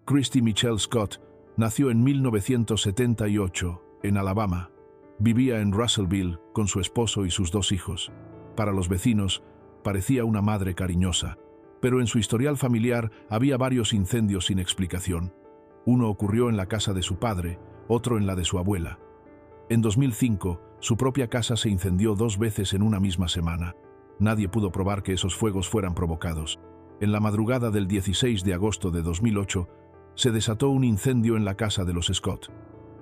Christy Michelle Scott nació en 1978 en Alabama. Vivía en Russellville con su esposo y sus 2 hijos. Para los vecinos, parecía una madre cariñosa, pero en su historial familiar había varios incendios sin explicación. Uno ocurrió en la casa de su padre, otro en la de su abuela. En 2005, su propia casa se incendió 2 veces en una misma semana. Nadie pudo probar que esos fuegos fueran provocados. En la madrugada del 16 de agosto de 2008, se desató un incendio en la casa de los Scott.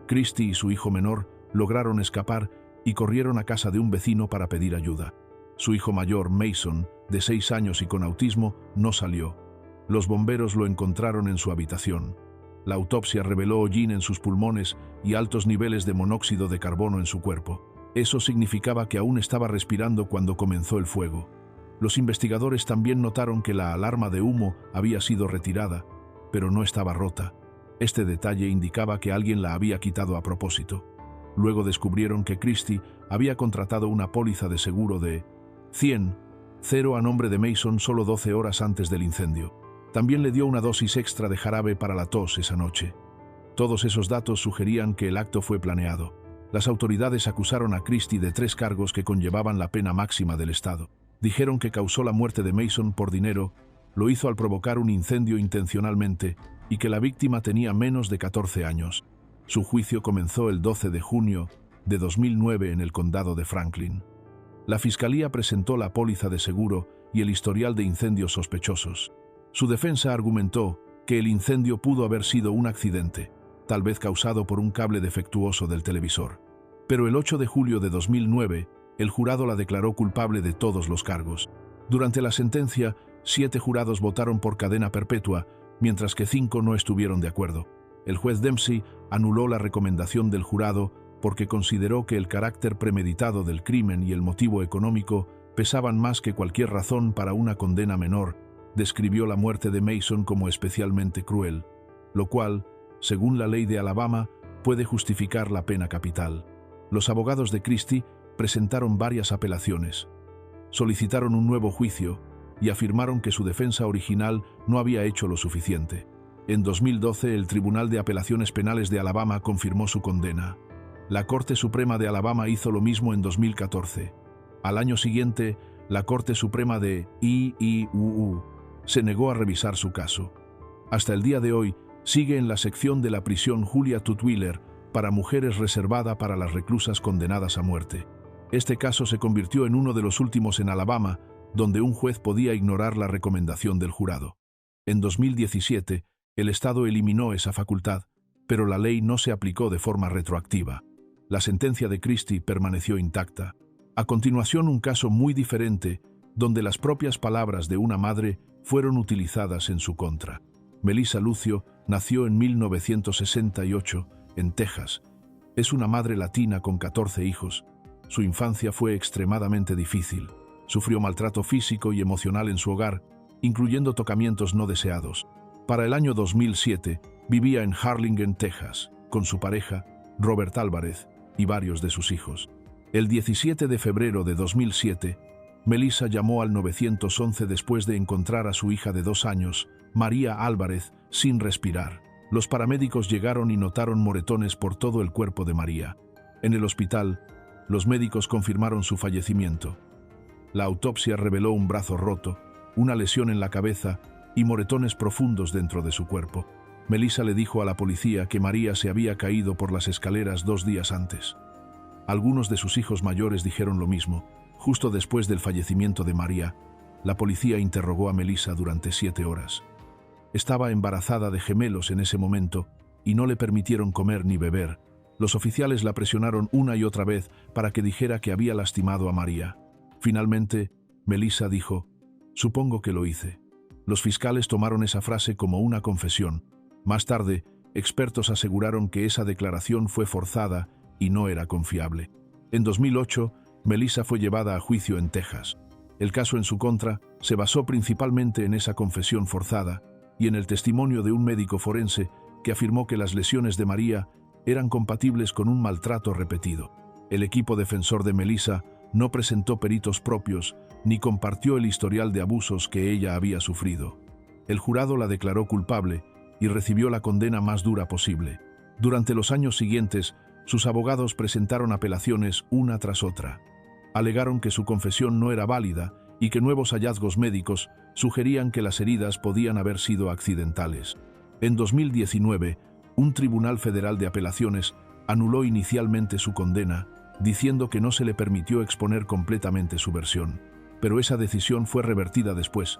Christy y su hijo menor lograron escapar y corrieron a casa de un vecino para pedir ayuda. Su hijo mayor, Mason, de 6 años y con autismo, no salió. Los bomberos lo encontraron en su habitación. La autopsia reveló hollín en sus pulmones y altos niveles de monóxido de carbono en su cuerpo. Eso significaba que aún estaba respirando cuando comenzó el fuego. Los investigadores también notaron que la alarma de humo había sido retirada, pero no estaba rota. Este detalle indicaba que alguien la había quitado a propósito. Luego descubrieron que Christy había contratado una póliza de seguro de 100 a nombre de Mason solo 12 horas antes del incendio. También le dio una dosis extra de jarabe para la tos esa noche. Todos esos datos sugerían que el acto fue planeado. Las autoridades acusaron a Christy de 3 cargos que conllevaban la pena máxima del estado. Dijeron que causó la muerte de Mason por dinero, lo hizo al provocar un incendio intencionalmente y que la víctima tenía menos de 14 años. Su juicio comenzó el 12 de junio de 2009 en el condado de Franklin. La fiscalía presentó la póliza de seguro y el historial de incendios sospechosos. Su defensa argumentó que el incendio pudo haber sido un accidente, tal vez causado por un cable defectuoso del televisor. Pero el 8 de julio de 2009, el jurado la declaró culpable de todos los cargos. Durante la sentencia, 7 jurados votaron por cadena perpetua, mientras que 5 no estuvieron de acuerdo. El juez Dempsey anuló la recomendación del jurado porque consideró que el carácter premeditado del crimen y el motivo económico pesaban más que cualquier razón para una condena menor. Describió la muerte de Mason como especialmente cruel, lo cual, según la ley de Alabama, puede justificar la pena capital. Los abogados de Christy presentaron varias apelaciones. Solicitaron un nuevo juicio y afirmaron que su defensa original no había hecho lo suficiente. En 2012, el Tribunal de Apelaciones Penales de Alabama confirmó su condena. La Corte Suprema de Alabama hizo lo mismo en 2014. Al año siguiente, la Corte Suprema de IIUU se negó a revisar su caso. Hasta el día de hoy, sigue en la sección de la prisión Julia Tutwiler para mujeres reservada para las reclusas condenadas a muerte. Este caso se convirtió en uno de los últimos en Alabama, donde un juez podía ignorar la recomendación del jurado. En 2017, el Estado eliminó esa facultad, pero la ley no se aplicó de forma retroactiva. La sentencia de Christy permaneció intacta. A continuación, un caso muy diferente, donde las propias palabras de una madre fueron utilizadas en su contra. Melissa Lucio nació en 1968 en Texas. Es una madre latina con 14 hijos. Su infancia fue extremadamente difícil. Sufrió maltrato físico y emocional en su hogar, incluyendo tocamientos no deseados. Para el año 2007, vivía en Harlingen, Texas, con su pareja, Robert Álvarez, y varios de sus hijos. El 17 de febrero de 2007, Melissa llamó al 911 después de encontrar a su hija de 2 años, María Álvarez, sin respirar. Los paramédicos llegaron y notaron moretones por todo el cuerpo de María. En el hospital, los médicos confirmaron su fallecimiento. La autopsia reveló un brazo roto, una lesión en la cabeza y moretones profundos dentro de su cuerpo. Melissa le dijo a la policía que María se había caído por las escaleras 2 días antes. Algunos de sus hijos mayores dijeron lo mismo. Justo después del fallecimiento de María, la policía interrogó a Melissa durante 7 horas. Estaba embarazada de gemelos en ese momento y no le permitieron comer ni beber. Los oficiales la presionaron una y otra vez para que dijera que había lastimado a María. Finalmente, Melissa dijo: «Supongo que lo hice». Los fiscales tomaron esa frase como una confesión. Más tarde, expertos aseguraron que esa declaración fue forzada y no era confiable. En 2008, Melissa fue llevada a juicio en Texas. El caso en su contra se basó principalmente en esa confesión forzada y en el testimonio de un médico forense que afirmó que las lesiones de María eran compatibles con un maltrato repetido. El equipo defensor de Melissa no presentó peritos propios ni compartió el historial de abusos que ella había sufrido. El jurado la declaró culpable y recibió la condena más dura posible. Durante los años siguientes, sus abogados presentaron apelaciones una tras otra. Alegaron que su confesión no era válida y que nuevos hallazgos médicos sugerían que las heridas podían haber sido accidentales. En 2019, un tribunal federal de apelaciones anuló inicialmente su condena, diciendo que no se le permitió exponer completamente su versión. Pero esa decisión fue revertida después,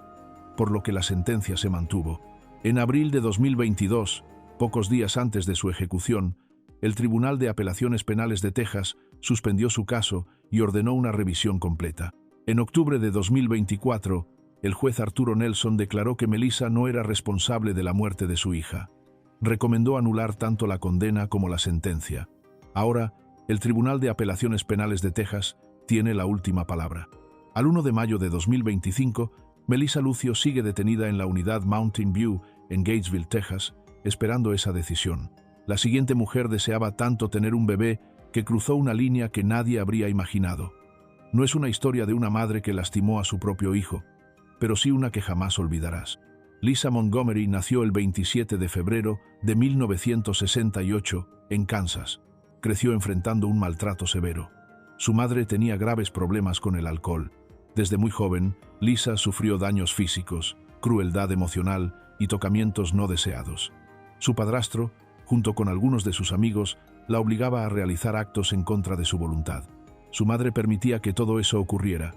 por lo que la sentencia se mantuvo. En abril de 2022, pocos días antes de su ejecución, el Tribunal de Apelaciones Penales de Texas suspendió su caso y ordenó una revisión completa. En octubre de 2024, el juez Arturo Nelson declaró que Melissa no era responsable de la muerte de su hija. Recomendó anular tanto la condena como la sentencia. Ahora, el Tribunal de Apelaciones Penales de Texas tiene la última palabra. Al 1 de mayo de 2025, Melissa Lucio sigue detenida en la unidad Mountain View en Gatesville, Texas, esperando esa decisión. La siguiente mujer deseaba tanto tener un bebé que cruzó una línea que nadie habría imaginado. No es una historia de una madre que lastimó a su propio hijo, pero sí una que jamás olvidarás. Lisa Montgomery nació el 27 de febrero de 1968 en Kansas. Creció enfrentando un maltrato severo. Su madre tenía graves problemas con el alcohol. Desde muy joven, Lisa sufrió daños físicos, crueldad emocional y tocamientos no deseados. Su padrastro, junto con algunos de sus amigos, la obligaba a realizar actos en contra de su voluntad. Su madre permitía que todo eso ocurriera.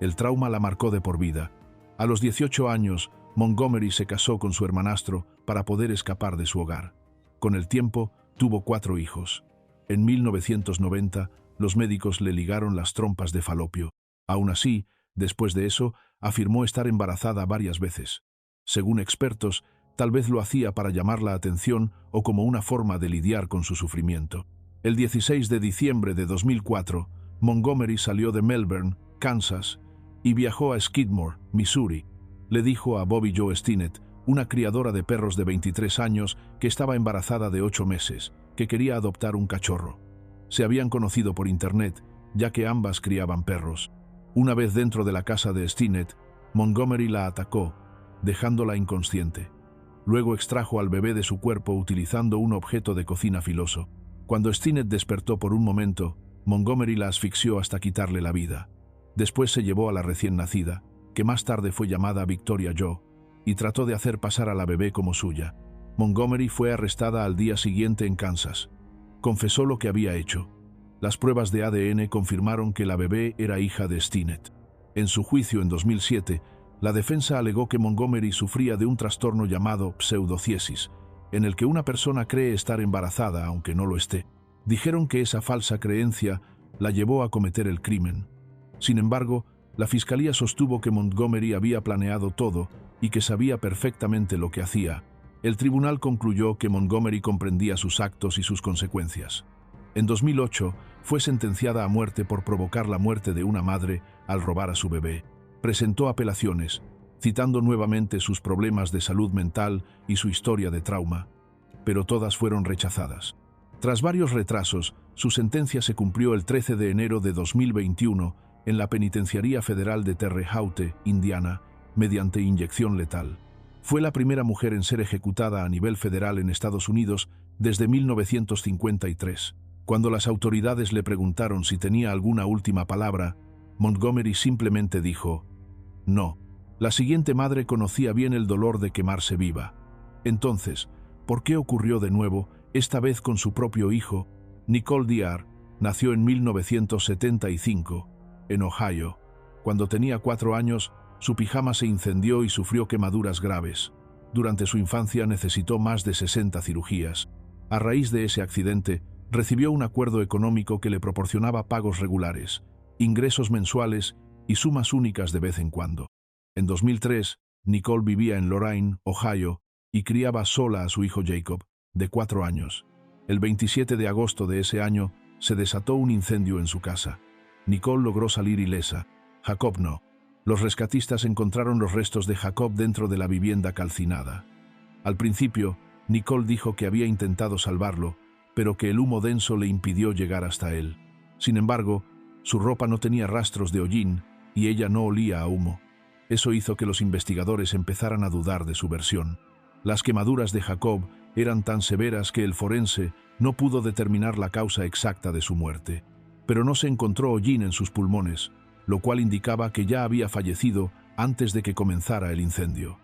El trauma la marcó de por vida. A los 18 años, Montgomery se casó con su hermanastro para poder escapar de su hogar. Con el tiempo, tuvo 4 hijos. En 1990, los médicos le ligaron las trompas de falopio. Aún así, después de eso, afirmó estar embarazada varias veces. Según expertos, tal vez lo hacía para llamar la atención o como una forma de lidiar con su sufrimiento. El 16 de diciembre de 2004, Montgomery salió de Melbourne, Kansas, y viajó a Skidmore, Missouri. Le dijo a Bobby Jo Stinnett, una criadora de perros de 23 años que estaba embarazada de 8 meses, que quería adoptar un cachorro. Se habían conocido por internet, ya que ambas criaban perros. Una vez dentro de la casa de Stinnett, Montgomery la atacó, dejándola inconsciente. Luego extrajo al bebé de su cuerpo utilizando un objeto de cocina filoso. Cuando Stinnett despertó por un momento, Montgomery la asfixió hasta quitarle la vida. Después se llevó a la recién nacida, que más tarde fue llamada Victoria Jo, y trató de hacer pasar a la bebé como suya. Montgomery fue arrestada al día siguiente en Kansas. Confesó lo que había hecho. Las pruebas de ADN confirmaron que la bebé era hija de Stinnett. En su juicio en 2007, la defensa alegó que Montgomery sufría de un trastorno llamado pseudociesis, en el que una persona cree estar embarazada aunque no lo esté. Dijeron que esa falsa creencia la llevó a cometer el crimen. Sin embargo, la fiscalía sostuvo que Montgomery había planeado todo y que sabía perfectamente lo que hacía. El tribunal concluyó que Montgomery comprendía sus actos y sus consecuencias. En 2008, fue sentenciada a muerte por provocar la muerte de una madre al robar a su bebé. Presentó apelaciones, citando nuevamente sus problemas de salud mental y su historia de trauma, pero todas fueron rechazadas. Tras varios retrasos, su sentencia se cumplió el 13 de enero de 2021 en la Penitenciaría Federal de Terre Haute, Indiana, mediante inyección letal. Fue la primera mujer en ser ejecutada a nivel federal en Estados Unidos desde 1953. Cuando las autoridades le preguntaron si tenía alguna última palabra, Montgomery simplemente dijo, «No». La siguiente madre conocía bien el dolor de quemarse viva. Entonces, ¿por qué ocurrió de nuevo, esta vez con su propio hijo? Nicole Diar nació en 1975, en Ohio. Cuando tenía 4 años, su pijama se incendió y sufrió quemaduras graves. Durante su infancia necesitó más de 60 cirugías. A raíz de ese accidente, recibió un acuerdo económico que le proporcionaba pagos regulares, ingresos mensuales y sumas únicas de vez en cuando. En 2003, Nicole vivía en Lorain, Ohio, y criaba sola a su hijo Jacob, de 4 años. El 27 de agosto de ese año, se desató un incendio en su casa. Nicole logró salir ilesa, Jacob no. Los rescatistas encontraron los restos de Jacob dentro de la vivienda calcinada. Al principio, Nicole dijo que había intentado salvarlo, pero que el humo denso le impidió llegar hasta él. Sin embargo, su ropa no tenía rastros de hollín y ella no olía a humo. Eso hizo que los investigadores empezaran a dudar de su versión. Las quemaduras de Jacob eran tan severas que el forense no pudo determinar la causa exacta de su muerte, pero no se encontró hollín en sus pulmones, lo cual indicaba que ya había fallecido antes de que comenzara el incendio.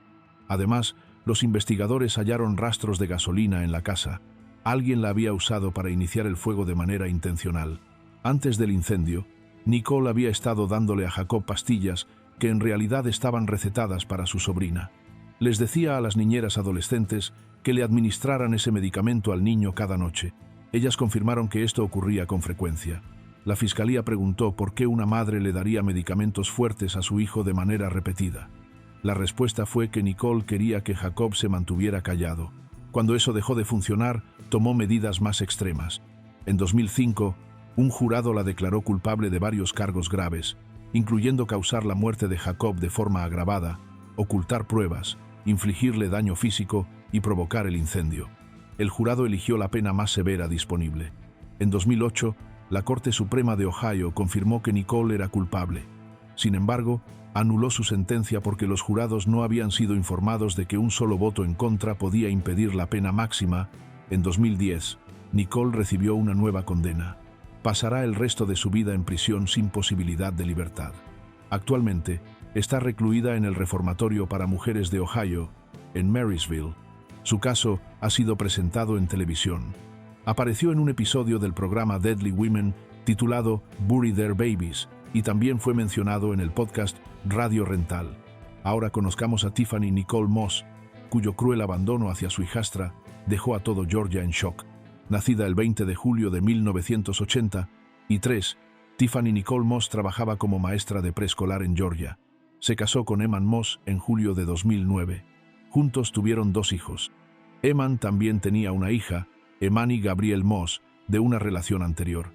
Además, los investigadores hallaron rastros de gasolina en la casa. Alguien la había usado para iniciar el fuego de manera intencional. Antes del incendio, Nicole había estado dándole a Jacob pastillas que en realidad estaban recetadas para su sobrina. Les decía a las niñeras adolescentes que le administraran ese medicamento al niño cada noche. Ellas confirmaron que esto ocurría con frecuencia. La fiscalía preguntó por qué una madre le daría medicamentos fuertes a su hijo de manera repetida. La respuesta fue que Nicole quería que Jacob se mantuviera callado. Cuando eso dejó de funcionar, tomó medidas más extremas. En 2005, un jurado la declaró culpable de varios cargos graves, incluyendo causar la muerte de Jacob de forma agravada, ocultar pruebas, infligirle daño físico y provocar el incendio. El jurado eligió la pena más severa disponible. En 2008, la Corte Suprema de Ohio confirmó que Nicole era culpable. Sin embargo, anuló su sentencia porque los jurados no habían sido informados de que un solo voto en contra podía impedir la pena máxima. En 2010, Nicole recibió una nueva condena. Pasará el resto de su vida en prisión sin posibilidad de libertad. Actualmente, está recluida en el reformatorio para mujeres de Ohio, en Marysville. Su caso ha sido presentado en televisión. Apareció en un episodio del programa Deadly Women titulado Bury Their Babies y también fue mencionado en el podcast Radio Rental. Ahora conozcamos a Tiffany Nicole Moss, cuyo cruel abandono hacia su hijastra dejó a todo Georgia en shock. Nacida el 20 de julio de 1983, Tiffany Nicole Moss trabajaba como maestra de preescolar en Georgia. Se casó con Eman Moss en julio de 2009. Juntos tuvieron 2 hijos. Eman también tenía una hija, Emani Gabrielle Moss, de una relación anterior.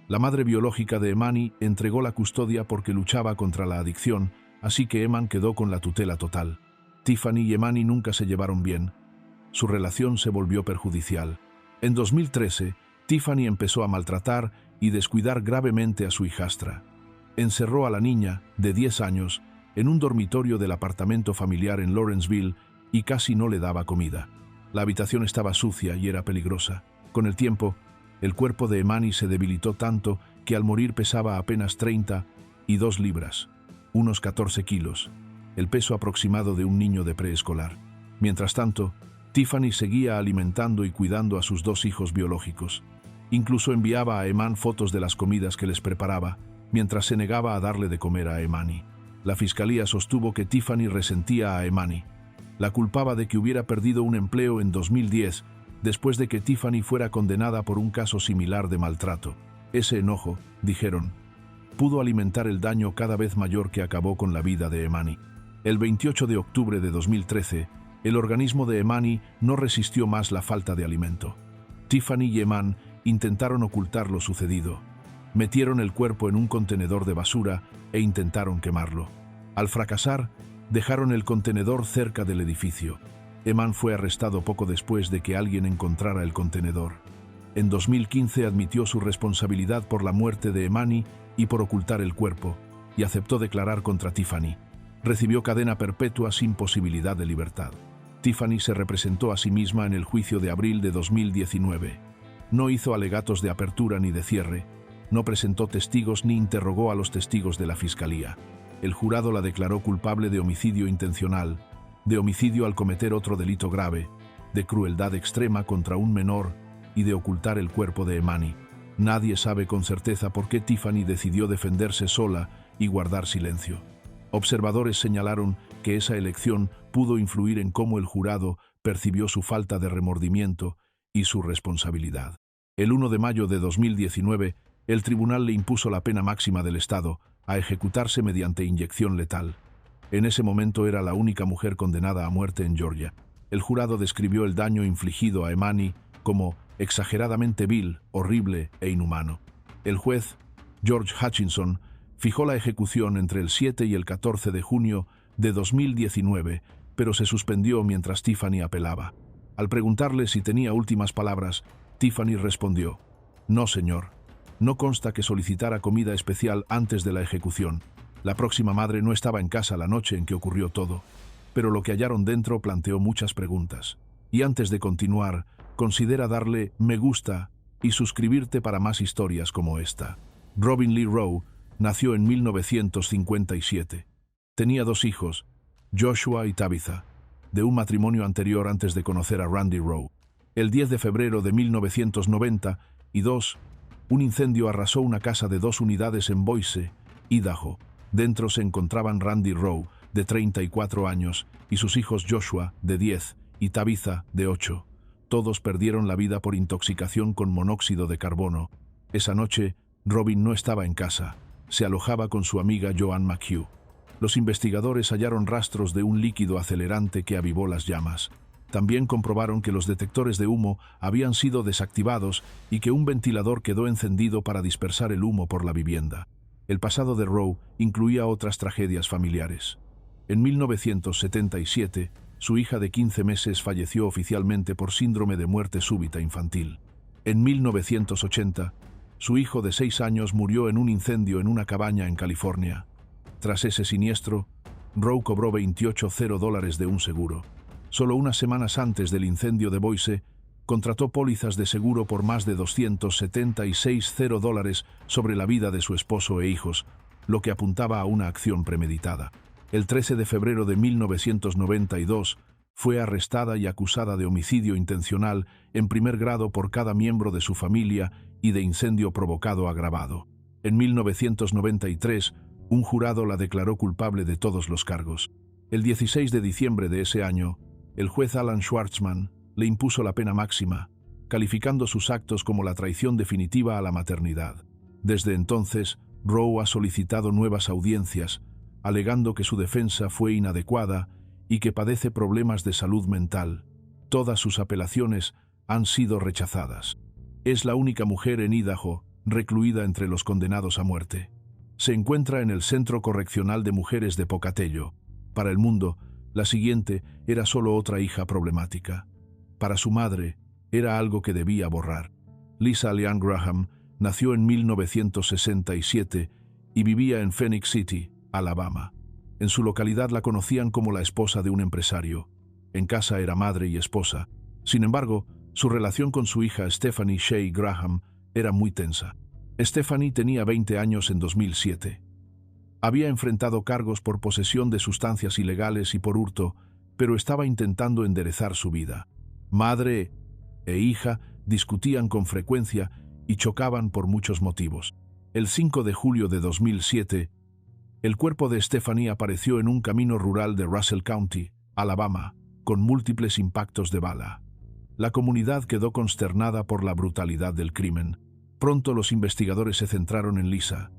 La madre biológica de Emani entregó la custodia porque luchaba contra la adicción, así que Eman quedó con la tutela total. Tiffany y Emani nunca se llevaron bien. Su relación se volvió perjudicial. En 2013, Tiffany empezó a maltratar y descuidar gravemente a su hijastra. Encerró a la niña, de 10 años, en un dormitorio del apartamento familiar en Lawrenceville y casi no le daba comida. La habitación estaba sucia y era peligrosa. Con el tiempo, el cuerpo de Emani se debilitó tanto que al morir pesaba apenas 32 libras, unos 14 kilos, el peso aproximado de un niño de preescolar. Mientras tanto, Tiffany seguía alimentando y cuidando a sus 2 hijos biológicos. Incluso enviaba a Eman fotos de las comidas que les preparaba, mientras se negaba a darle de comer a Emani. La fiscalía sostuvo que Tiffany resentía a Emani. La culpaba de que hubiera perdido un empleo en 2010, después de que Tiffany fuera condenada por un caso similar de maltrato. Ese enojo, dijeron, pudo alimentar el daño cada vez mayor que acabó con la vida de Emani. El 28 de octubre de 2013, el organismo de Emani no resistió más la falta de alimento. Tiffany y Eman intentaron ocultar lo sucedido. Metieron el cuerpo en un contenedor de basura e intentaron quemarlo. Al fracasar, dejaron el contenedor cerca del edificio. Eman fue arrestado poco después de que alguien encontrara el contenedor. En 2015 admitió su responsabilidad por la muerte de Emani y por ocultar el cuerpo, y aceptó declarar contra Tiffany. Recibió cadena perpetua sin posibilidad de libertad. Tiffany se representó a sí misma en el juicio de abril de 2019. No hizo alegatos de apertura ni de cierre, no presentó testigos ni interrogó a los testigos de la fiscalía. El jurado la declaró culpable de homicidio intencional, de homicidio al cometer otro delito grave, de crueldad extrema contra un menor y de ocultar el cuerpo de Emani. Nadie sabe con certeza por qué Tiffany decidió defenderse sola y guardar silencio. Observadores señalaron que esa elección pudo influir en cómo el jurado percibió su falta de remordimiento y su responsabilidad. El 1 de mayo de 2019, el tribunal le impuso la pena máxima del Estado, a ejecutarse mediante inyección letal. En ese momento era la única mujer condenada a muerte en Georgia. El jurado describió el daño infligido a Emani como exageradamente vil, horrible e inhumano. El juez, George Hutchinson, fijó la ejecución entre el 7 y el 14 de junio de 2019, pero se suspendió mientras Tiffany apelaba. Al preguntarle si tenía últimas palabras, Tiffany respondió: «No, señor. No consta que solicitara comida especial antes de la ejecución. La próxima madre no estaba en casa la noche en que ocurrió todo». pero lo que hallaron dentro planteó muchas preguntas. Y antes de continuar, considera darle me gusta y suscribirte para más historias como esta. Robin Lee Rowe nació en 1957. Tenía 2 hijos, Joshua y Tabitha, de un matrimonio anterior antes de conocer a Randy Rowe. El 10 de febrero de 1992, un incendio arrasó una casa de 2 unidades en Boise, Idaho. Dentro se encontraban Randy Rowe, de 34 años, y sus hijos Joshua, de 10, y Tabitha, de 8. Todos perdieron la vida por intoxicación con monóxido de carbono. Esa noche, Robin no estaba en casa. Se alojaba con su amiga Joanne McHugh. Los investigadores hallaron rastros de un líquido acelerante que avivó las llamas. También comprobaron que los detectores de humo habían sido desactivados y que un ventilador quedó encendido para dispersar el humo por la vivienda. El pasado de Rowe incluía otras tragedias familiares. En 1977, su hija de 15 meses falleció oficialmente por síndrome de muerte súbita infantil. En 1980, su hijo de 6 años murió en un incendio en una cabaña en California. Tras ese siniestro, Rowe cobró $28,000 de un seguro. Solo unas semanas antes del incendio de Boise, contrató pólizas de seguro por más de $276,000 sobre la vida de su esposo e hijos, lo que apuntaba a una acción premeditada. El 13 de febrero de 1992, fue arrestada y acusada de homicidio intencional en primer grado por cada miembro de su familia y de incendio provocado agravado. En 1993, un jurado la declaró culpable de todos los cargos. El 16 de diciembre de ese año, el juez Alan Schwartzman le impuso la pena máxima, calificando sus actos como la traición definitiva a la maternidad. Desde entonces, Rowe ha solicitado nuevas audiencias, alegando que su defensa fue inadecuada y que padece problemas de salud mental. Todas sus apelaciones han sido rechazadas. Es la única mujer en Idaho recluida entre los condenados a muerte. Se encuentra en el Centro Correccional de Mujeres de Pocatello. Para el mundo, la siguiente era solo otra hija problemática. Para su madre, era algo que debía borrar. Lisa Leanne Graham nació en 1967 y vivía en Phenix City, Alabama. En su localidad la conocían como la esposa de un empresario. En casa era madre y esposa. Sin embargo, su relación con su hija Stephanie Shea Graham era muy tensa. Stephanie tenía 20 años en 2007. Había enfrentado cargos por posesión de sustancias ilegales y por hurto, pero estaba intentando enderezar su vida. Madre e hija discutían con frecuencia y chocaban por muchos motivos. El 5 de julio de 2007, el cuerpo de Stephanie apareció en un camino rural de Russell County, Alabama, con múltiples impactos de bala. La comunidad quedó consternada por la brutalidad del crimen. Pronto los investigadores se centraron en Lisa.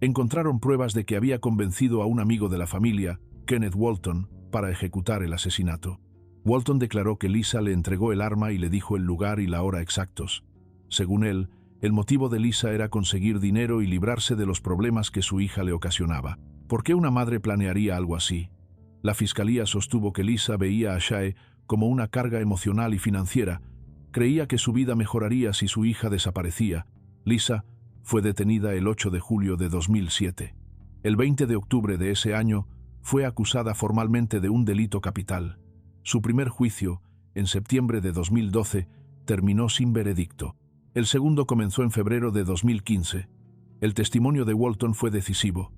Encontraron pruebas de que había convencido a un amigo de la familia, Kenneth Walton, para ejecutar el asesinato. Walton declaró que Lisa le entregó el arma y le dijo el lugar y la hora exactos. Según él, el motivo de Lisa era conseguir dinero y librarse de los problemas que su hija le ocasionaba. ¿Por qué una madre planearía algo así? La fiscalía sostuvo que Lisa veía a Shea como una carga emocional y financiera. Creía que su vida mejoraría si su hija desaparecía. Lisa fue detenida el 8 de julio de 2007. El 20 de octubre de ese año, fue acusada formalmente de un delito capital. Su primer juicio, en septiembre de 2012, terminó sin veredicto. El segundo comenzó en febrero de 2015. El testimonio de Walton fue decisivo.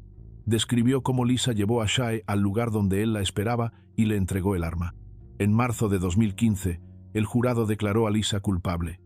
Describió cómo Lisa llevó a Shea al lugar donde él la esperaba y le entregó el arma. En marzo de 2015, el jurado declaró a Lisa culpable.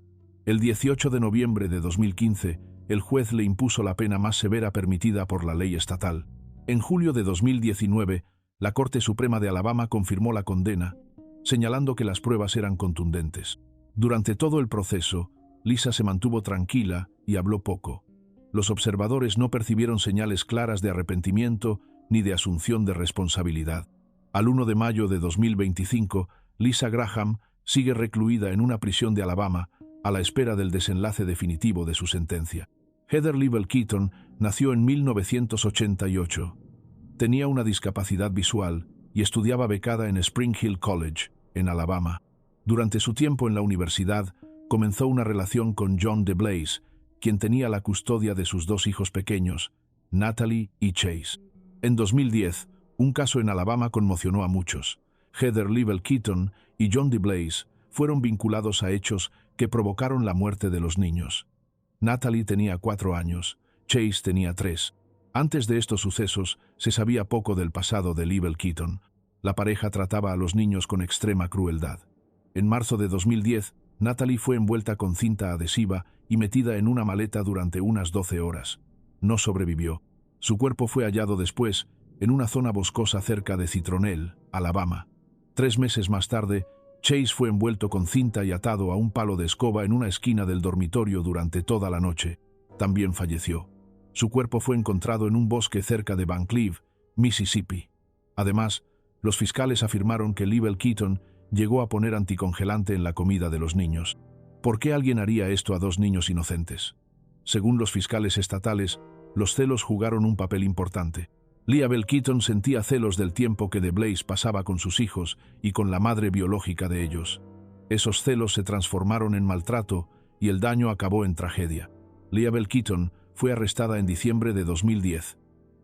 El 18 de noviembre de 2015, el juez le impuso la pena más severa permitida por la ley estatal. En julio de 2019, la Corte Suprema de Alabama confirmó la condena, señalando que las pruebas eran contundentes. Durante todo el proceso, Lisa se mantuvo tranquila y habló poco. Los observadores no percibieron señales claras de arrepentimiento ni de asunción de responsabilidad. Al 1 de mayo de 2025, Lisa Graham sigue recluida en una prisión de Alabama a la espera del desenlace definitivo de su sentencia. Heather Leibel Keaton nació en 1988. Tenía una discapacidad visual y estudiaba becada en Spring Hill College, en Alabama. Durante su tiempo en la universidad, comenzó una relación con John DeBlaze, quien tenía la custodia de sus 2 hijos pequeños, Natalie y Chase. En 2010, Un caso en Alabama conmocionó a muchos. Heather Leibel Keaton y John DeBlaze fueron vinculados a hechos que provocaron la muerte de los niños. Natalie tenía 4 años, Chase tenía 3. Antes de estos sucesos, se sabía poco del pasado de Leibel Keaton. La pareja trataba a los niños con extrema crueldad. En marzo de 2010, Natalie fue envuelta con cinta adhesiva y metida en una maleta durante unas 12 horas. No sobrevivió. Su cuerpo fue hallado después en una zona boscosa cerca de Citronelle, Alabama. 3 meses más tarde, Chase fue envuelto con cinta y atado a un palo de escoba en una esquina del dormitorio durante toda la noche. También falleció. Su cuerpo fue encontrado en un bosque cerca de Van Cleve, Mississippi. Además, los fiscales afirmaron que Leibel Keaton llegó a poner anticongelante en la comida de los niños. ¿Por qué alguien haría esto a 2 niños inocentes? Según los fiscales estatales, los celos jugaron un papel importante. Leibel Keaton sentía celos del tiempo que DeBlaze pasaba con sus hijos y con la madre biológica de ellos. Esos celos se transformaron en maltrato y el daño acabó en tragedia. Leibel Keaton fue arrestada en diciembre de 2010.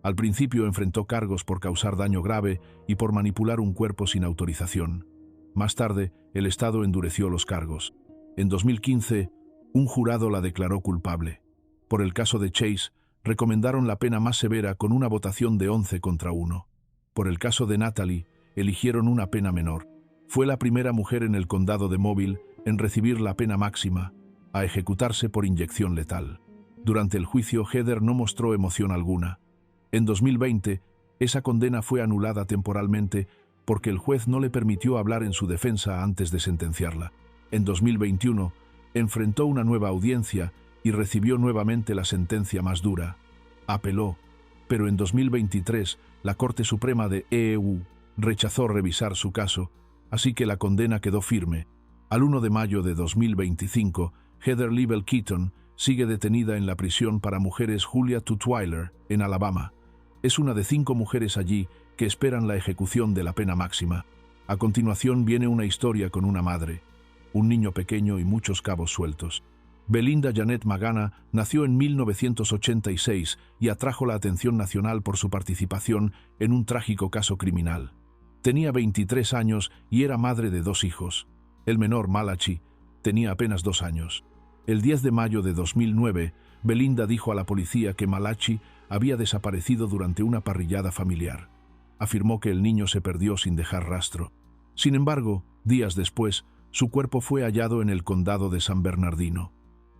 Al principio enfrentó cargos por causar daño grave y por manipular un cuerpo sin autorización. Más tarde, el Estado endureció los cargos. En 2015, un jurado la declaró culpable. Por el caso de Chase, recomendaron la pena más severa con una votación de 11 contra 1. Por el caso de Natalie, eligieron una pena menor. Fue la primera mujer en el condado de Mobile en recibir la pena máxima, a ejecutarse por inyección letal. Durante el juicio, Heather no mostró emoción alguna. En 2020, esa condena fue anulada temporalmente porque el juez no le permitió hablar en su defensa antes de sentenciarla. En 2021, enfrentó una nueva audiencia y recibió nuevamente la sentencia más dura. Apeló, pero en 2023 la Corte Suprema de EU rechazó revisar su caso, así que la condena quedó firme. Al 1 de mayo de 2025, Heather Leibel Keaton sigue detenida en la prisión para mujeres Julia Tutwiler, en Alabama. Es una de 5 mujeres allí que esperan la ejecución de la pena máxima. A continuación viene una historia con una madre, un niño pequeño y muchos cabos sueltos. Belinda Janet Magana nació en 1986 y atrajo la atención nacional por su participación en un trágico caso criminal. Tenía 23 años y era madre de 2 hijos. El menor, Malachi, tenía apenas 2 años. El 10 de mayo de 2009, Belinda dijo a la policía que Malachi había desaparecido durante una parrillada familiar. Afirmó que el niño se perdió sin dejar rastro. Sin embargo, días después, su cuerpo fue hallado en el condado de San Bernardino.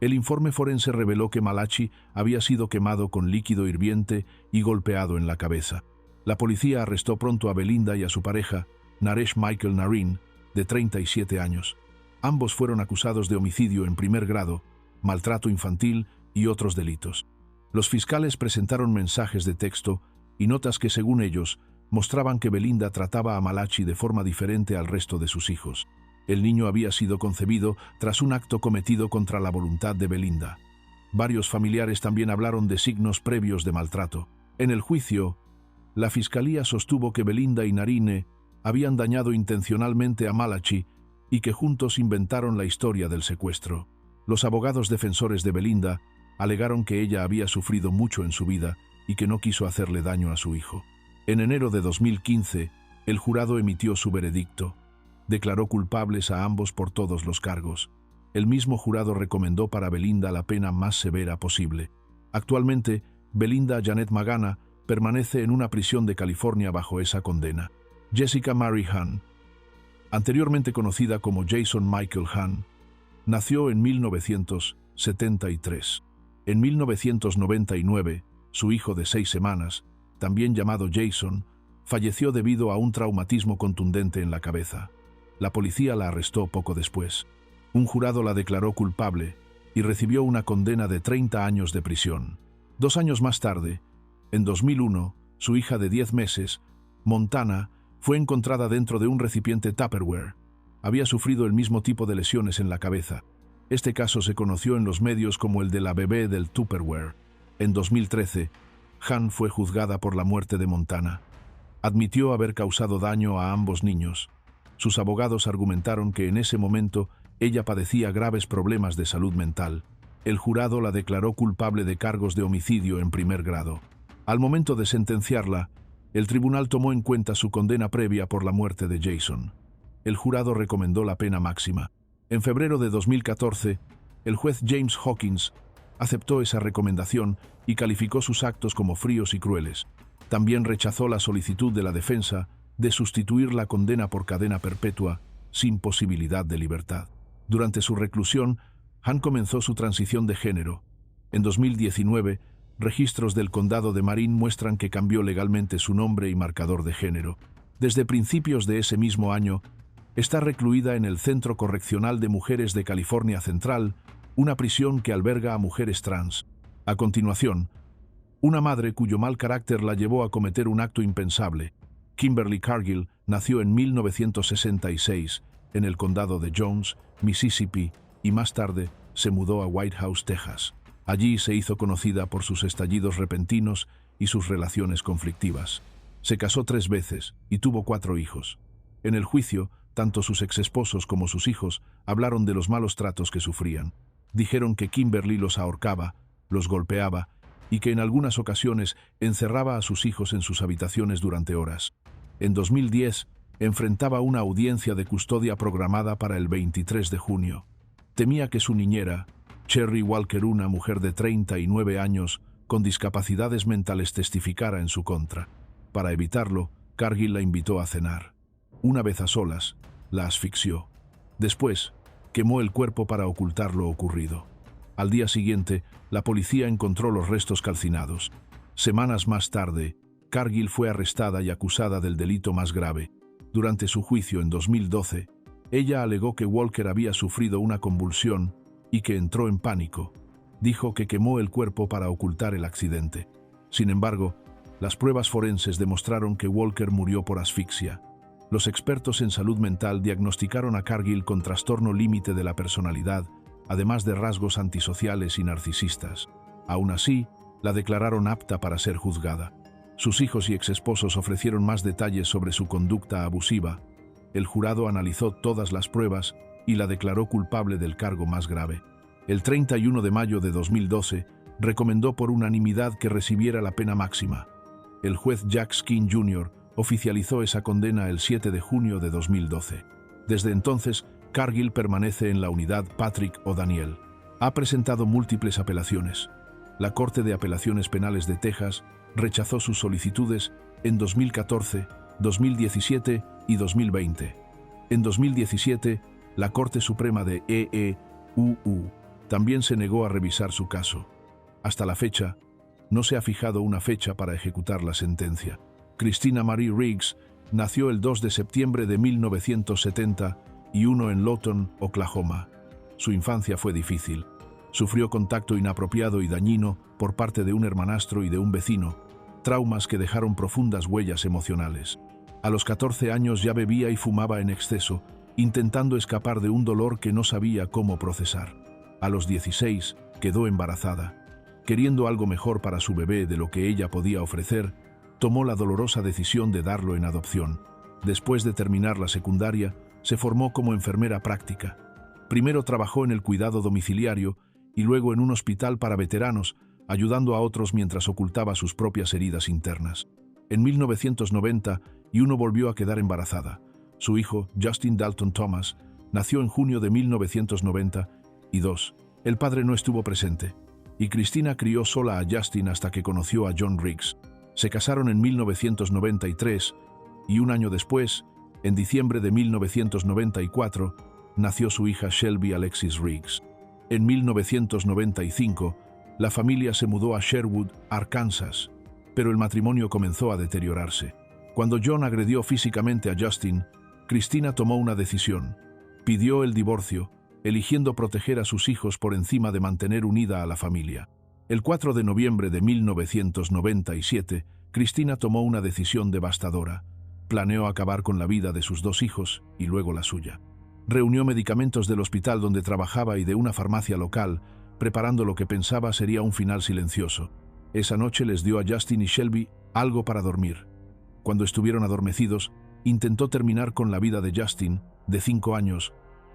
El informe forense reveló que Malachi había sido quemado con líquido hirviente y golpeado en la cabeza. La policía arrestó pronto a Belinda y a su pareja, Naresh Michael Narine, de 37 años. Ambos fueron acusados de homicidio en primer grado, maltrato infantil y otros delitos. Los fiscales presentaron mensajes de texto y notas que, según ellos, mostraban que Belinda trataba a Malachi de forma diferente al resto de sus hijos. El niño había sido concebido tras un acto cometido contra la voluntad de Belinda. Varios familiares también hablaron de signos previos de maltrato. En el juicio, la fiscalía sostuvo que Belinda y Narine habían dañado intencionalmente a Malachi y que juntos inventaron la historia del secuestro. Los abogados defensores de Belinda alegaron que ella había sufrido mucho en su vida y que no quiso hacerle daño a su hijo. En enero de 2015, el jurado emitió su veredicto. Declaró culpables a ambos por todos los cargos. El mismo jurado recomendó para Belinda la pena más severa posible. Actualmente, Belinda Janet Magana permanece en una prisión de California bajo esa condena. Jessica Marie Hahn, anteriormente conocida como Jason Michael Hahn, nació en 1973. En 1999, su hijo de 6 semanas, también llamado Jason, falleció debido a un traumatismo contundente en la cabeza. La policía la arrestó poco después. Un jurado la declaró culpable y recibió una condena de 30 años de prisión. 2 años más tarde, en 2001, su hija de 10 meses, Montana, fue encontrada dentro de un recipiente Tupperware. Había sufrido el mismo tipo de lesiones en la cabeza. Este caso se conoció en los medios como el de la bebé del Tupperware. En 2013, Hahn fue juzgada por la muerte de Montana. Admitió haber causado daño a ambos niños. Sus abogados argumentaron que en ese momento ella padecía graves problemas de salud mental. El jurado la declaró culpable de cargos de homicidio en primer grado. Al momento de sentenciarla, El tribunal tomó en cuenta su condena previa por la muerte de Jason. El jurado recomendó la pena máxima. En febrero de 2014, el juez James Hawkins aceptó esa recomendación y calificó sus actos como fríos y crueles. También rechazó la solicitud de la defensa de sustituir la condena por cadena perpetua sin posibilidad de libertad. Durante su reclusión, Han comenzó su transición de género. En 2019, registros del condado de Marin muestran que cambió legalmente su nombre y marcador de género. Desde principios de ese mismo año, está recluida en el Centro Correccional de Mujeres de California Central, una prisión que alberga a mujeres trans. A continuación, una madre cuyo mal carácter la llevó a cometer un acto impensable. Kimberly Cargill nació en 1966 en el condado de Jones, Mississippi, y más tarde se mudó a White House, Texas. Allí se hizo conocida por sus estallidos repentinos y sus relaciones conflictivas. Se casó 3 veces y tuvo 4 hijos. En el juicio, tanto sus exesposos como sus hijos hablaron de los malos tratos que sufrían. Dijeron que Kimberly los ahorcaba, los golpeaba y que en algunas ocasiones encerraba a sus hijos en sus habitaciones durante horas. En 2010, enfrentaba una audiencia de custodia programada para el 23 de junio. Temía que su niñera, Cherry Walker, una mujer de 39 años, con discapacidades mentales, testificara en su contra. Para evitarlo, Cargill la invitó a cenar. Una vez a solas, la asfixió. Después, quemó el cuerpo para ocultar lo ocurrido. Al día siguiente, la policía encontró los restos calcinados. Semanas más tarde, Cargill fue arrestada y acusada del delito más grave. Durante su juicio en 2012, ella alegó que Walker había sufrido una convulsión y que entró en pánico. Dijo que quemó el cuerpo para ocultar el accidente. Sin embargo, las pruebas forenses demostraron que Walker murió por asfixia. Los expertos en salud mental diagnosticaron a Cargill con trastorno límite de la personalidad, además de rasgos antisociales y narcisistas. Aún así, la declararon apta para ser juzgada. Sus hijos y exesposos ofrecieron más detalles sobre su conducta abusiva. El jurado analizó todas las pruebas y la declaró culpable del cargo más grave. El 31 de mayo de 2012, recomendó por unanimidad que recibiera la pena máxima. El juez Jack Skin Jr. oficializó esa condena el 7 de junio de 2012. Desde entonces, Cargill permanece en la unidad Patrick O'Daniel. Ha presentado múltiples apelaciones. La Corte de Apelaciones Penales de Texas rechazó sus solicitudes en 2014, 2017 y 2020. En 2017, la Corte Suprema de EEUU también se negó a revisar su caso. Hasta la fecha, no se ha fijado una fecha para ejecutar la sentencia. Christina Marie Riggs nació el 2 de septiembre de 1971 en Lawton, Oklahoma. Su infancia fue difícil. Sufrió contacto inapropiado y dañino por parte de un hermanastro y de un vecino, traumas que dejaron profundas huellas emocionales. A los 14 años ya bebía y fumaba en exceso, intentando escapar de un dolor que no sabía cómo procesar. A los 16, quedó embarazada. Queriendo algo mejor para su bebé de lo que ella podía ofrecer, tomó la dolorosa decisión de darlo en adopción. Después de terminar la secundaria, se formó como enfermera práctica. Primero trabajó en el cuidado domiciliario y luego en un hospital para veteranos, ayudando a otros mientras ocultaba sus propias heridas internas. En 1991 volvió a quedar embarazada. Su hijo, Justin Dalton Thomas, nació en junio de 1992. El padre no estuvo presente, y Christina crió sola a Justin hasta que conoció a John Riggs. Se casaron en 1993 y un año después, en diciembre de 1994, nació su hija Shelby Alexis Riggs. En 1995, la familia se mudó a Sherwood, Arkansas, pero el matrimonio comenzó a deteriorarse. Cuando John agredió físicamente a Justin, Christina tomó una decisión. Pidió el divorcio, eligiendo proteger a sus hijos por encima de mantener unida a la familia. El 4 de noviembre de 1997, Christina tomó una decisión devastadora. Planeó acabar con la vida de sus 2 hijos y luego la suya. Reunió medicamentos del hospital donde trabajaba y de una farmacia local, preparando lo que pensaba sería un final silencioso. Esa noche les dio a Justin y Shelby algo para dormir. Cuando estuvieron adormecidos, intentó terminar con la vida de Justin, de 5 años,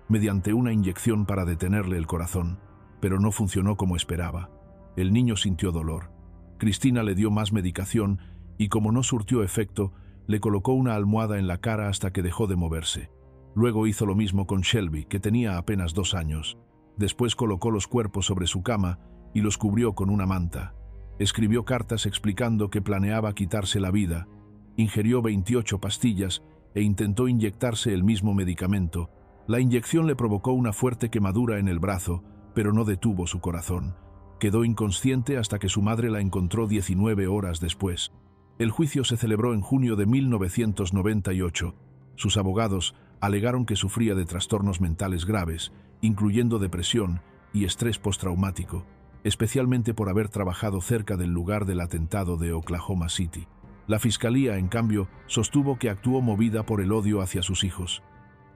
mediante una inyección para detenerle el corazón, pero no funcionó como esperaba. El niño sintió dolor. Christina le dio más medicación y como no surtió efecto, le colocó una almohada en la cara hasta que dejó de moverse. Luego hizo lo mismo con Shelby, que tenía apenas 2 años. Después colocó los cuerpos sobre su cama y los cubrió con una manta. Escribió cartas explicando que planeaba quitarse la vida. Ingirió 28 pastillas e intentó inyectarse el mismo medicamento. La inyección le provocó una fuerte quemadura en el brazo, pero no detuvo su corazón. Quedó inconsciente hasta que su madre la encontró 19 horas después. El juicio se celebró en junio de 1998. Sus abogados alegaron que sufría de trastornos mentales graves, incluyendo depresión y estrés postraumático, especialmente por haber trabajado cerca del lugar del atentado de Oklahoma City. La fiscalía, en cambio, sostuvo que actuó movida por el odio hacia sus hijos.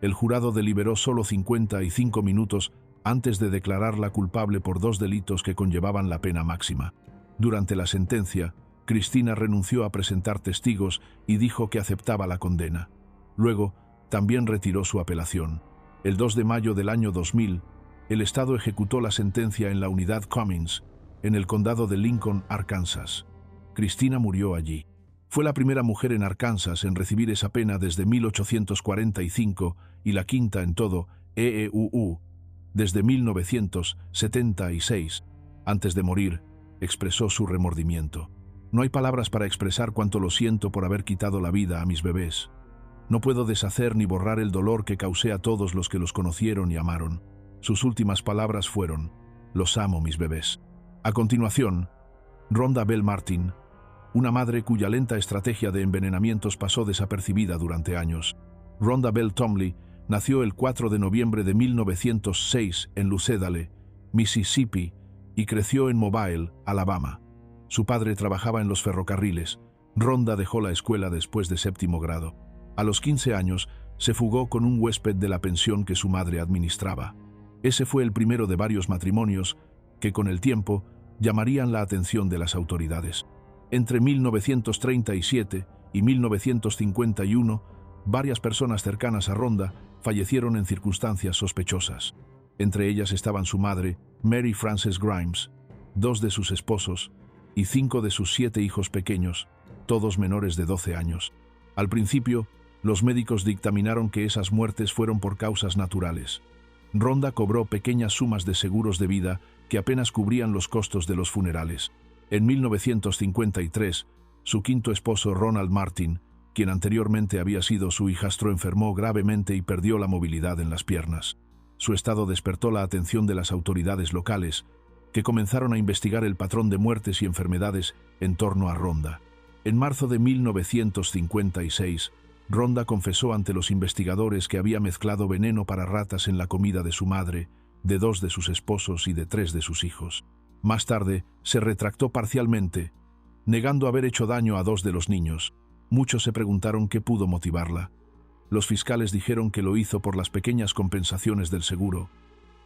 El jurado deliberó solo 55 minutos antes de declararla culpable por 2 delitos que conllevaban la pena máxima. Durante la sentencia, Christina renunció a presentar testigos y dijo que aceptaba la condena. Luego, también retiró su apelación. El 2 de mayo del año 2000, el Estado ejecutó la sentencia en la unidad Cummings, en el condado de Lincoln, Arkansas. Christina murió allí. Fue la primera mujer en Arkansas en recibir esa pena desde 1845 y la quinta en todo EEUU desde 1976. Antes de morir, expresó su remordimiento. No hay palabras para expresar cuánto lo siento por haber quitado la vida a mis bebés. No puedo deshacer ni borrar el dolor que causé a todos los que los conocieron y amaron. Sus últimas palabras fueron: los amo, mis bebés. A continuación, Rhonda Bell Martin, una madre cuya lenta estrategia de envenenamientos pasó desapercibida durante años. Rhonda Bell Tomley nació el 4 de noviembre de 1906 en Lucedale, Mississippi, y creció en Mobile, Alabama. Su padre trabajaba en los ferrocarriles. Rhonda dejó la escuela después de 7º grado. A los 15 años, se fugó con un huésped de la pensión que su madre administraba. Ese fue el primero de varios matrimonios que, con el tiempo, llamarían la atención de las autoridades. Entre 1937 y 1951, varias personas cercanas a Rhonda fallecieron en circunstancias sospechosas. Entre ellas estaban su madre, Mary Frances Grimes, 2 de sus esposos y 5 de sus 7 hijos pequeños, todos menores de 12 años. Al principio, los médicos dictaminaron que esas muertes fueron por causas naturales. Rhonda cobró pequeñas sumas de seguros de vida que apenas cubrían los costos de los funerales. En 1953, su quinto esposo Ronald Martin, quien anteriormente había sido su hijastro, enfermó gravemente y perdió la movilidad en las piernas. Su estado despertó la atención de las autoridades locales, que comenzaron a investigar el patrón de muertes y enfermedades en torno a Rhonda. En marzo de 1956, Rhonda confesó ante los investigadores que había mezclado veneno para ratas en la comida de su madre, de 2 de sus esposos y de 3 de sus hijos. Más tarde, se retractó parcialmente, negando haber hecho daño a 2 de los niños. Muchos se preguntaron qué pudo motivarla. Los fiscales dijeron que lo hizo por las pequeñas compensaciones del seguro.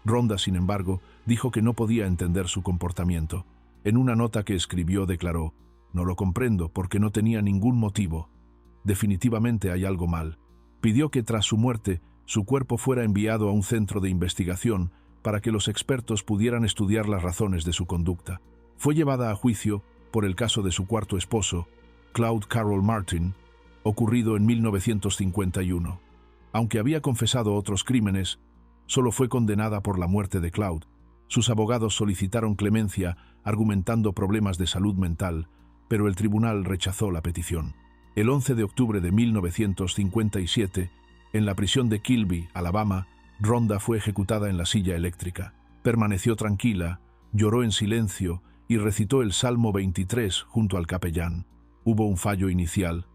Rhonda, sin embargo, dijo que no podía entender su comportamiento. En una nota que escribió declaró: «No lo comprendo porque no tenía ningún motivo. Definitivamente hay algo mal». Pidió que tras su muerte, su cuerpo fuera enviado a un centro de investigación para que los expertos pudieran estudiar las razones de su conducta. Fue llevada a juicio por el caso de su cuarto esposo, Claude Carroll Martin, ocurrido en 1951. Aunque había confesado otros crímenes, solo fue condenada por la muerte de Claude. Sus abogados solicitaron clemencia, argumentando problemas de salud mental, pero el tribunal rechazó la petición. El 11 de octubre de 1957, en la prisión de Kilby, Alabama, Rhonda fue ejecutada en la silla eléctrica. Permaneció tranquila, lloró en silencio y recitó el Salmo 23 junto al capellán. Hubo un fallo inicial.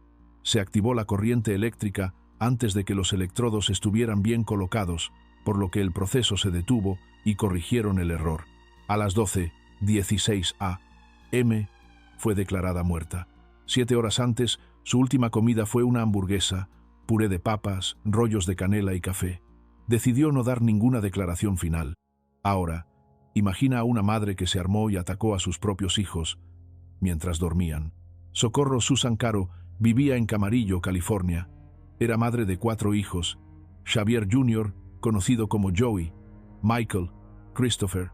Se activó la corriente eléctrica antes de que los electrodos estuvieran bien colocados, por lo que el proceso se detuvo y corrigieron el error. A las 12:16 a.m. fue declarada muerta. 7 horas antes, su última comida fue una hamburguesa, puré de papas, rollos de canela y café. Decidió no dar ninguna declaración final. Ahora, imagina a una madre que se armó y atacó a sus propios hijos mientras dormían. Socorro Susan Caro vivía en Camarillo, California. Era madre de 4 hijos: Xavier Jr., conocido como Joey, Michael, Christopher,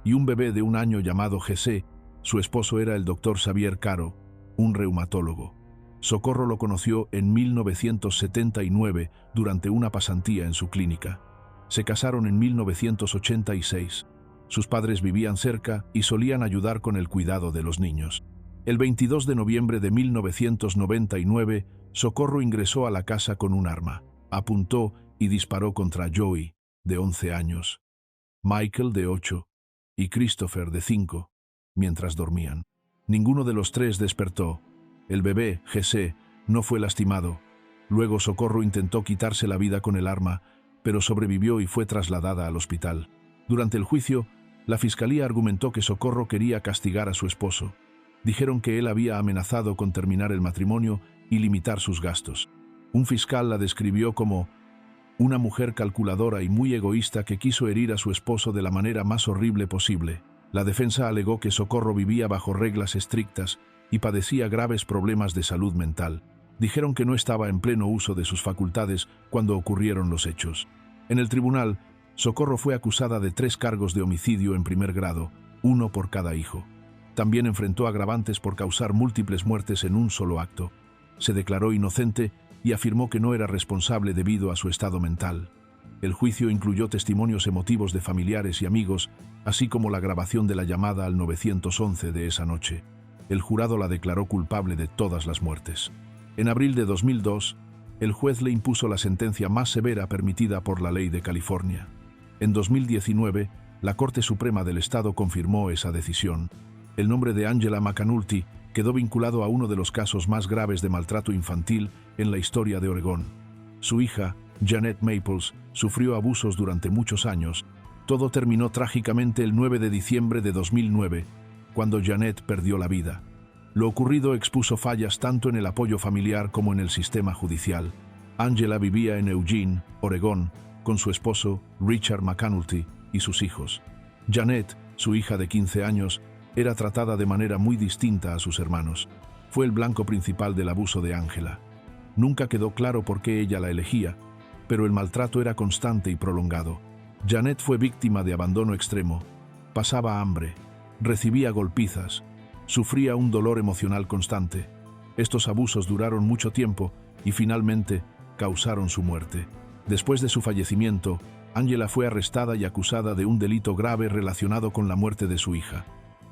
y un bebé de 1 año llamado Jesse. Su esposo era el Dr. Xavier Caro, un reumatólogo. Socorro lo conoció en 1979 durante una pasantía en su clínica. Se casaron en 1986. Sus padres vivían cerca y solían ayudar con el cuidado de los niños. El 22 de noviembre de 1999, Socorro ingresó a la casa con un arma. Apuntó y disparó contra Joey, de 11 años, Michael, de 8, y Christopher, de 5, mientras dormían. Ninguno de los tres despertó. El bebé, Jesse, no fue lastimado. Luego Socorro intentó quitarse la vida con el arma, pero sobrevivió y fue trasladada al hospital. Durante el juicio, la fiscalía argumentó que Socorro quería castigar a su esposo. Dijeron que él había amenazado con terminar el matrimonio y limitar sus gastos. Un fiscal la describió como una mujer calculadora y muy egoísta que quiso herir a su esposo de la manera más horrible posible. La defensa alegó que Socorro vivía bajo reglas estrictas y padecía graves problemas de salud mental. Dijeron que no estaba en pleno uso de sus facultades cuando ocurrieron los hechos. En el tribunal, Socorro fue acusada de 3 cargos de homicidio en primer grado, 1 por cada hijo. También enfrentó agravantes por causar múltiples muertes en un solo acto. Se declaró inocente y afirmó que no era responsable debido a su estado mental. El juicio incluyó testimonios emotivos de familiares y amigos, así como la grabación de la llamada al 911 de esa noche. El jurado la declaró culpable de todas las muertes. En abril de 2002, el juez le impuso la sentencia más severa permitida por la ley de California. En 2019, la Corte Suprema del Estado confirmó esa decisión. El nombre de Angela McAnulty quedó vinculado a uno de los casos más graves de maltrato infantil en la historia de Oregón. Su hija, Janet Maples, sufrió abusos durante muchos años. Todo terminó trágicamente el 9 de diciembre de 2009, cuando Janet perdió la vida. Lo ocurrido expuso fallas tanto en el apoyo familiar como en el sistema judicial. Angela vivía en Eugene, Oregón, con su esposo, Richard McAnulty, y sus hijos. Janet, su hija de 15 años, era tratada de manera muy distinta a sus hermanos. Fue el blanco principal del abuso de Angela. Nunca quedó claro por qué ella la elegía, pero el maltrato era constante y prolongado. Janet fue víctima de abandono extremo, pasaba hambre, recibía golpizas, sufría un dolor emocional constante. Estos abusos duraron mucho tiempo y finalmente causaron su muerte. Después de su fallecimiento, Angela fue arrestada y acusada de un delito grave relacionado con la muerte de su hija.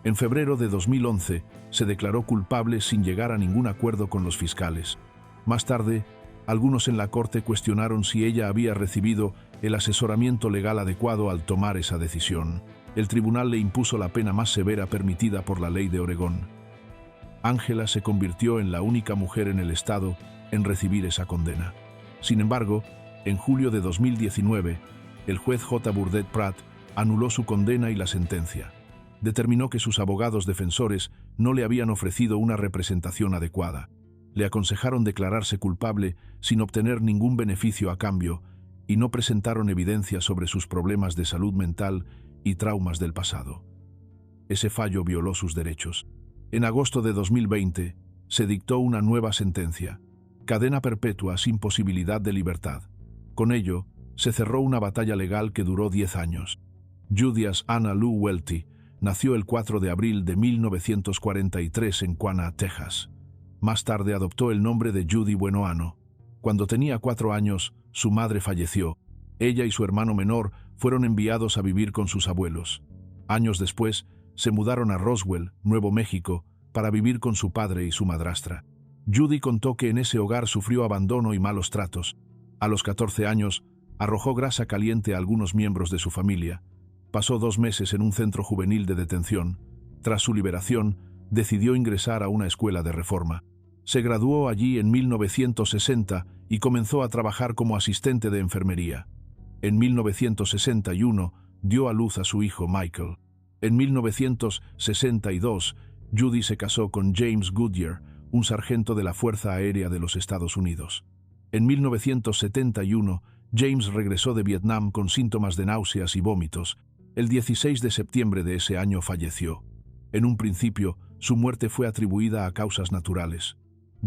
En febrero de 2011, se declaró culpable sin llegar a ningún acuerdo con los fiscales. Más tarde, algunos en la corte cuestionaron si ella había recibido el asesoramiento legal adecuado al tomar esa decisión. El tribunal le impuso la pena más severa permitida por la ley de Oregón. Angela se convirtió en la única mujer en el estado en recibir esa condena. Sin embargo, en julio de 2019, el juez J. Burdett Pratt anuló su condena y la sentencia. Determinó que sus abogados defensores no le habían ofrecido una representación adecuada. Le aconsejaron declararse culpable sin obtener ningún beneficio a cambio y no presentaron evidencia sobre sus problemas de salud mental y traumas del pasado. Ese fallo violó sus derechos. En agosto de 2020, se dictó una nueva sentencia: cadena perpetua sin posibilidad de libertad. Con ello, se cerró una batalla legal que duró 10 años. Judith Anna Lou Welty nació el 4 de abril de 1943 en Quanah, Texas. Más tarde adoptó el nombre de Judy Buenoano. Cuando tenía 4 años, su madre falleció. Ella y su hermano menor fueron enviados a vivir con sus abuelos. Años después, se mudaron a Roswell, Nuevo México, para vivir con su padre y su madrastra. Judy contó que en ese hogar sufrió abandono y malos tratos. A los 14 años, arrojó grasa caliente a algunos miembros de su familia. Pasó 2 meses en un centro juvenil de detención. Tras su liberación, decidió ingresar a una escuela de reforma. Se graduó allí en 1960 y comenzó a trabajar como asistente de enfermería. En 1961 dio a luz a su hijo Michael. En 1962, Judy se casó con James Goodyear, un sargento de la Fuerza Aérea de los Estados Unidos. En 1971, James regresó de Vietnam con síntomas de náuseas y vómitos. El 16 de septiembre de ese año falleció. En un principio, su muerte fue atribuida a causas naturales.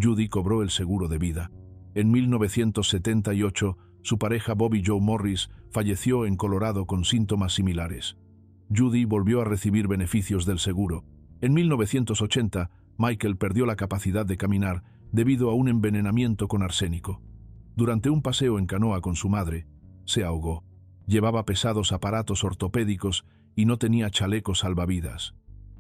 Judy cobró el seguro de vida. En 1978, su pareja Bobby Joe Morris falleció en Colorado con síntomas similares. Judy volvió a recibir beneficios del seguro. En 1980, Michael perdió la capacidad de caminar debido a un envenenamiento con arsénico. Durante un paseo en canoa con su madre, se ahogó. Llevaba pesados aparatos ortopédicos y no tenía chaleco salvavidas.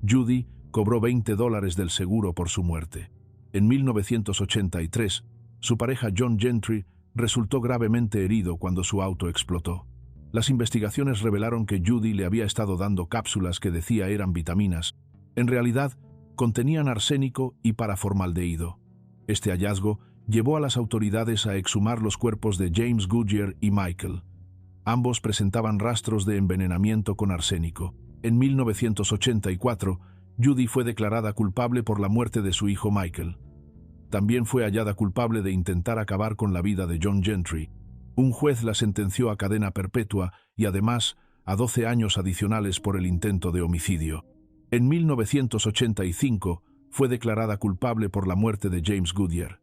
Judy cobró $20 del seguro por su muerte. En 1983, su pareja John Gentry resultó gravemente herido cuando su auto explotó. Las investigaciones revelaron que Judy le había estado dando cápsulas que decía eran vitaminas. En realidad, contenían arsénico y paraformaldehído. Este hallazgo llevó a las autoridades a exhumar los cuerpos de James Goodyear y Michael. Ambos presentaban rastros de envenenamiento con arsénico. En 1984, Judy fue declarada culpable por la muerte de su hijo Michael. También fue hallada culpable de intentar acabar con la vida de John Gentry. Un juez la sentenció a cadena perpetua y además a 12 años adicionales por el intento de homicidio. En 1985 fue declarada culpable por la muerte de James Goodyear.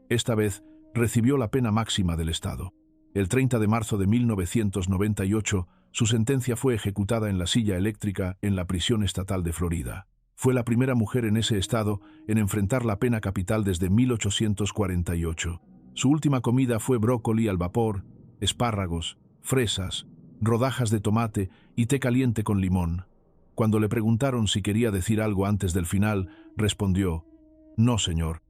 Esta vez recibió la pena máxima del Estado. El 30 de marzo de 1998, su sentencia fue ejecutada en la silla eléctrica en la prisión estatal de Florida. Fue la primera mujer en ese estado en enfrentar la pena capital desde 1848. Su última comida fue brócoli al vapor, espárragos, fresas, rodajas de tomate y té caliente con limón. Cuando le preguntaron si quería decir algo antes del final, respondió: «No, señor,